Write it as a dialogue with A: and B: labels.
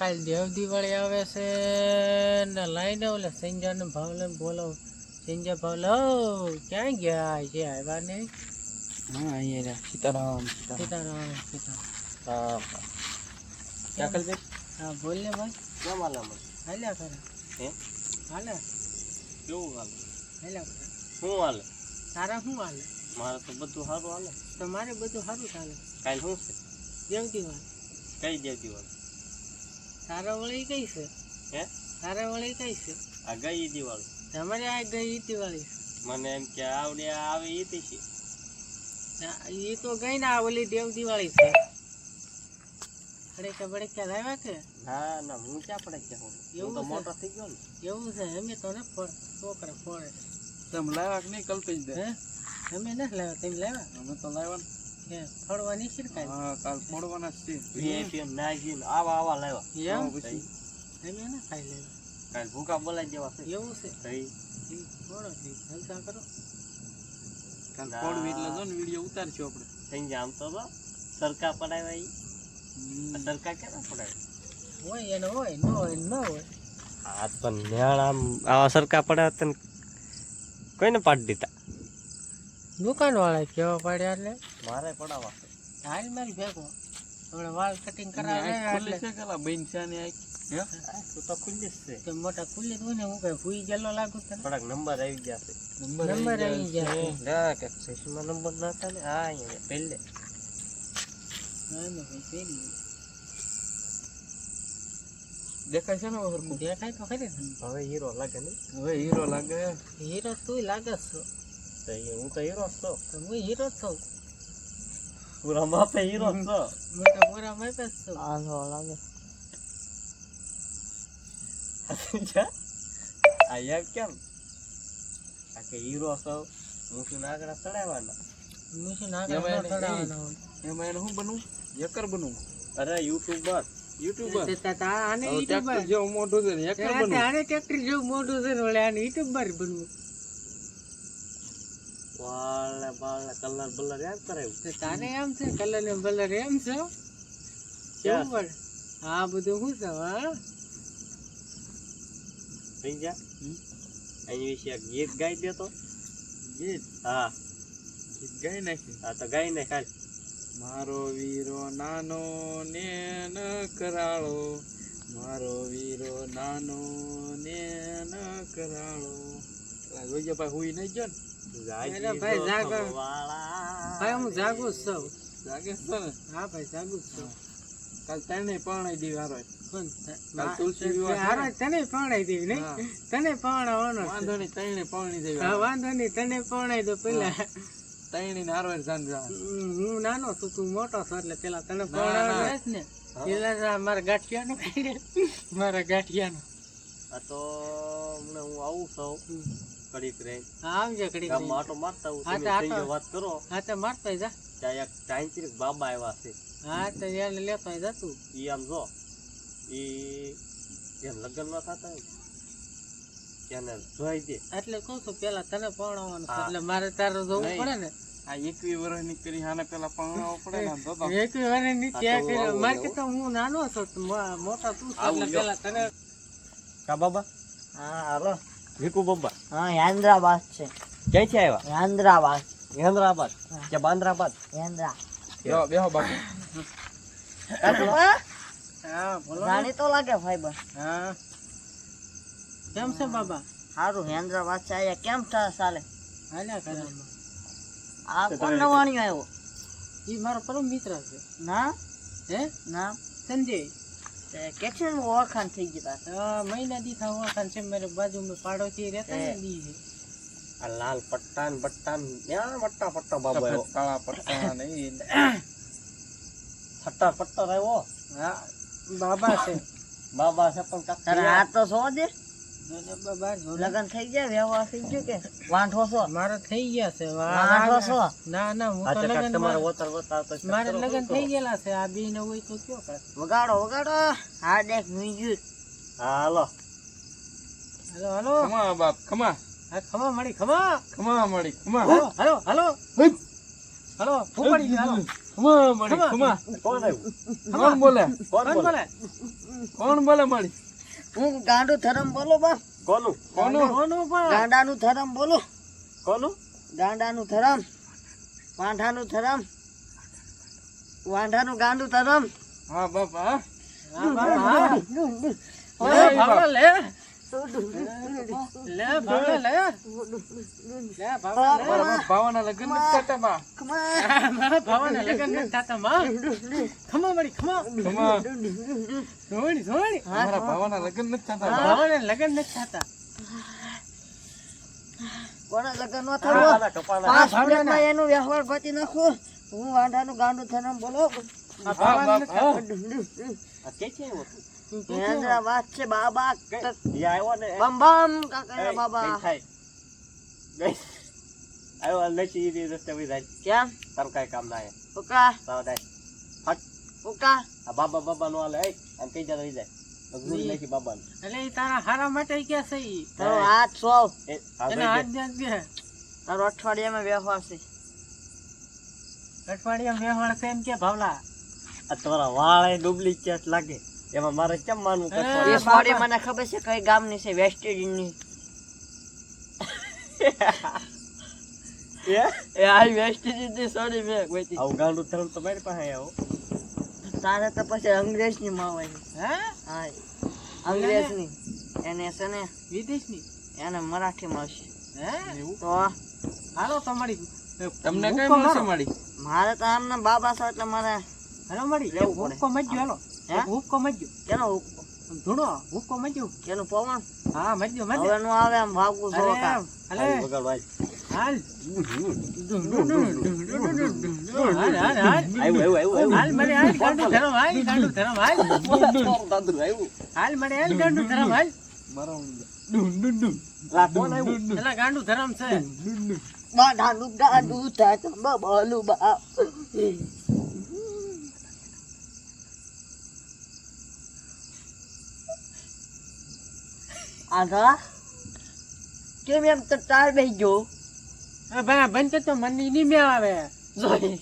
A: કાલ દેવ દિવાળી આવે છે ને લઈને ઓલે સંજયને ભાવલે બોલાવ. સંજય ભાવલો ક્યાં ગયા છે? આવ્યા નહીં.
B: હા અહીંયા સીતારામ
A: સીતારામ સીતારામ.
B: હા ક્યાં કલ
A: હા બોલ ને ભાઈ.
B: ક્યાં માલા
A: હાલ્યા કરે.
B: હે
A: હાલે
B: કેવું હાલે
A: હાલ્યા કરે.
B: શું હાલે?
A: તારા શું હાલે?
B: મારે તો બધું સારું હાલે.
A: તમારે બધું સારું ચાલે.
B: કાલ શું છે?
A: દેવ દિવાળી.
B: કઈ દેવતી વાળું?
A: તારા વળી કઈ છે?
B: હે
A: તારા વળી કઈ છે?
B: આ ગઈ દિવાળી.
A: તમારે આ ગઈ દિવાળી છે.
B: મને એમ કે આવડે આવે એ છે.
A: એ તો ગઈ ના ઓલી દેવ દિવાળી છે. ખડેકા બડેકા લાવ્યા કે?
B: ના ના હું ક્યાં પડે કે હું
A: એવું
B: તો
A: છે?
B: મોટો થઈ ગયો ને.
A: એવું છે. અમે તો ને છોકરા ફોડે.
B: તમે લાવ્યા કે નહીં કલ્પેશ દે?
A: હે અમે નથી લાવ્યા. તમે લાવ્યા?
B: અમે તો લાવ્યા
A: કે ફોડવાની છે કાંઈ?
B: હા કાલ ફોડવાના છે. વીઆઈપી નાગીન આવા આવા લાવ્યા.
A: એમ?
B: પછી
A: અમે ના ખાઈ લેવા.
B: કાલ ભૂકા બોલાઈ જેવા છે.
A: એવું છે?
B: થઈ
A: ઈ ફોડો ઈ હલકા કરો.
B: કાલ ફોડવી એટલે જો ને વિડિયો ઉતારશું આપણે. થઈ ગયા આમ તો સરકા પડાવ્યા ઈ. સરકા કેના પડાવ્યા?
A: હોય એને હોય ન હોય ન હોય.
B: હા પણ ન્યાળ આમ આવા સરકા પડાવ્યા તને કોઈને પાડી દીધા?
A: દુકાન વાળા કેવા પાડ્યા એટલે
B: મારે પડાવવા છે.
A: હાલ મારી ભેગો હમણાં વાળ કટિંગ કરાવે એટલે
B: તું તો ખુલ્લી જ છે.
A: તો મોટા ખુલ્લી જ હોય ને. હું કઈ ભૂઈ ગયેલો લાગુ તને?
B: થોડાક નંબર આવી ગયા છે.
A: નંબર આવી ગયા છે.
B: ના કે ચશ્મા નંબર ના હતા ને. હા અહીંયા પહેલે
A: ના ના ભાઈ પેલી
B: દેખાય છે ને હરખું.
A: દેખાય તો ખરી ને.
B: હવે હીરો લાગે ને.
A: હીરો તું લાગે છો.
B: તો હું તો હીરો જ છું.
A: તો હું હીરો જ છું.
B: પૂરા માપે હીરો જ છું.
A: મોટા પૂરા માપે જ છું.
B: લાગે આ યાર કેમ આ કે હીરો છો હું શું નાગડા ચડાવવાના?
A: હું શું ના ચડાવવાના હોય.
B: એમાં એને શું બનવું? હેકર બનવું? અરે યુટ્યુબર
A: આને યુટ્યુબર
B: જેવું મોઢું છે ને હેકર બનવું.
A: આને ટ્રેક્ટર જેવું મોટું છે ને ઓલે આને યુટ્યુબર બનવું.
B: વાળ ને બાળ ને કલર બલર યાદ કરાયું.
A: તો તારે એમ છે કલર ને બલર એમ છે કેવું પડે? હા બધું શું છે? હા
B: થઈ જા એની વિશે એક ગીત ગાઈ દેતો. ગીત? હા ગીત ગાઈ નાખી. હા તો ગાઈ ને ખાલી. મારો વીરો નાનો ને ન કરાળો, મારો વીરો નાનો ને ન કરાળો. જોઈજો ભાઈ હુઈ નહીં ગયો ને.
A: ભાઈ જાગો. ભાઈ હું જાગુ જ છું.
B: જાગે છે ને?
A: હા ભાઈ જાગુ જ છું.
B: કાલ તને પરણાઈ દી હારો.
A: કાલ તુલસી વિવાહ હારો તને પરણાઈ દેવી નહીં? તને પરણાવવાનો
B: વાંધો નહીં તને પરણી દેવી.
A: હા વાંધો નહીં તને પરણાઈ દો પેલા.
B: તૈણી ને હારો જાન જા.
A: હું નાનો છું તું મોટો છો એટલે પેલા તને પરણાવવાનો જ ને. પેલા મારા ગાંઠિયાનો મારા ગાંઠિયાનો. આ તો હમણાં હું આવું છું કડીક રહી. આવજે કડીક રહી. આટો મારતા હું તમે વાત કરો. હા તો મારતા જા. ત્યાં એક ટાઈમ બાબા આવ્યા છે. હા તો એને લેતો જા તું. ઈ આમ જો ઈ એમ લગ્ન ન થતા એને જોઈ દે. એટલે કહું છું પેલા તને પરણાવવાનું છે એટલે મારે તારે જોવું પડે ને.
B: આ 21 વર્ષની કરી હાને પેલા પરણાવવો પડે ને.
A: 21 વર્ષની ત્યાં કર્યો. મારે તો હું નાનો છું મોટા તું એટલે પેલા તને.
B: કા બાબા?
C: હા હાલો.
B: વિકુ બાબા?
C: હા હેન્દ્રાબાદ છે.
B: ક્યાંથી આવ્યા?
C: હેન્દ્રાબાદ.
B: હેન્દ્રાબાદ કે બાંદ્રાબાદ?
C: હેન્દ્રા.
B: બેહો બાકી.
A: હા બોલો.
C: જાણી તો લાગે ભાઈબંધ.
A: હા કેમ છે બાબા?
C: સારું હેન્દ્રાબાદ છે. અહીંયા કેમ ચાલે?
A: હાલ્યા કરે.
C: આ કોણ નવાણિયો આવ્યો?
A: ઈ મારો પરમ મિત્ર છે.
C: ના
A: હે
C: ના
A: સંજય.
C: કેટલી ઓળખાણ થઈ ગઈ તાર?
A: મહિના દી થા ઓળખાણ છે. મારી બાજુમાં પાડોશી રહેતા ને દી છે.
B: આ લાલ પટ્ટા ને બટ્ટા ને મટ્ટા પટ્ટા બાબા આવ્યો. કાળા પટ્ટા નહીં છટ્ટા પટ્ટા આવ્યો.
A: હા બાબા છે.
B: બાબા છે પણ
C: તારે આ તો સો દે
A: બાબા
C: લગન થઈ ગયા વ્યવહાર થઈ ગયો કે વાંઠો છો?
A: મારે થઈ ગયા છે.
C: વાંઠો છો?
A: ના ના હું તો લગન
B: તમારે વતર વતા તો
A: મારે લગન થઈ ગયેલા છે. આ બી ને હોય તો કયો કરે?
C: વગાડો વગાડો. હા દેખ મ્યુઝિક.
B: હાલો
A: હાલો હાલો.
B: ખમા બાપ ખમા.
A: હા ખમા મળી ખમા.
B: ખમા મળી ખમા.
A: હાલો હાલો હાલો. હલો ફૂફડી ગયો હાલો
B: ખમા મળી ખમા
D: કોણ આવ્યું?
B: કોણ બોલે
D: કોણ
A: કોણ
D: બોલે?
A: બોલે
B: કોણ બોલે મળી
C: હું ગાંડું થરમ બોલો બા
D: કોનું?
B: કોનું
A: કોનું પણ
C: ગાંડાનું થરમ બોલો
D: કોનું?
C: ગાંડાનું થરમ વાંઢાનું થરમ વાંઢાનું ગાંડું થરમ
B: હા બાપા
A: હા બાબા લે ભાવલા લે લે ભાવલા લે લે ભાવલા લે
B: મારા ભાવાના લગ્ન નથી થતા બા
A: મારા ભાવાના લગન નથી થતા માં ખમા મળી ખમા
B: ખમા
A: ધોણી ધોણી
B: મારા ભાવાના લગ્ન નથી થતા બા
A: ભાવાના લગન નથી થતા
C: કોના લગન નો
D: કપાના,
C: થયો
D: કપાના.
C: 5 મિનિટમાં એનું વ્યવહાર પતી નાખો હું વાંઢાનું ગાંડું થરમ બોલો
A: આ ભાવાના નથી થતા.
D: આ ક્યાંથી આવ્યો તું?
C: મહેન્દ્રા વાત છે બાબા
D: એ આવ્યો ને
C: બમ બમ
D: એ,
C: કાકા બાબા
D: કઈ થાય? ગઈ. આવ્યો નથી ઈ રસ્તે વહી જાય.
C: કેમ
D: તારું કાંઈ કામ ના આવે.
C: ઉકા
D: તારો જાય. હટ.
C: ઉકા
D: આ બાબા નો હાલે. એ, આમ કઈ જાય વહી જાય. મજબૂરી નથી બાબાને.
A: એટલે ઈ તારા હારા માટે કે છે ઈ
C: તારો હાથ સો
D: એ, આ
A: એને
D: વહી
A: હાથ
D: જાય.
A: દે દે
C: તારો અઠવાડિયામાં વ્યવહાર છે
A: અઠવાડિયા મેવાડ છે એમ કે ભાવલા
D: આ તમારા વાળ એ ડુપ્લિકેટ લાગે. એમાં મારે કેમ માનવું કે
A: અરે,
D: sorry?
C: એ સોરી મને ખબર છે કઈ ગામની છે વેસ્ટ ઇન્ડિઝની
D: એ?
C: એ આ વેસ્ટ ઇન્ડિઝની સોરી મેં કોઈ
D: આવું ગાંડું ધર્મ તો મારી પાસે આવો.
C: તારે તો પછી અંગ્રેજની માવાની
A: હે
C: હા અંગ્રેજની એને છે ને
A: વિદેશની
C: એને મરાઠી મળશે
A: હે
C: તો
A: હાલો તમારી
B: તમને કઈ
A: હુક્કો
B: મળશે
A: મારો.
B: મળી
C: મારે તો આમના બાબા છે એટલે મારે
A: હાલો મળી
C: લેવું પડે.
A: હુક્કો મજ્જો હાલો
C: હે?
A: હુક્કો મજ્જો
C: કેનો
A: ધૂણો હુક્કો મજ્જો
C: કેનું પવન
A: હા મજ્જો મજ્જો
C: હવે નું આવે આમ ભાગવું જો
A: અરે
C: કામ
A: હાલે
D: હાલ વગાડ વાય.
A: હાલ હાલ હાલ હાલ
D: આવ્યું, આવ્યું.
A: હાલ મળી હાલ ગાંડું ધરમ હાલ ગાંડું ધરમ હાલ
D: દાદુ આવ્યું.
A: હાલ મળી હાલ ગાંડું ધરમ હાલ
B: મારા ડું ડું ડું
D: લા, કોણ આવ્યું?
A: એલા ગાંડું ધરમ છે
C: બાધાનું ગાડું થાય બોલું બા આધા કેમ એમ તો તાર બેસી ગયો
A: ભાઈ બંધ તો મને નહીં મેળ આવે
C: જોઈ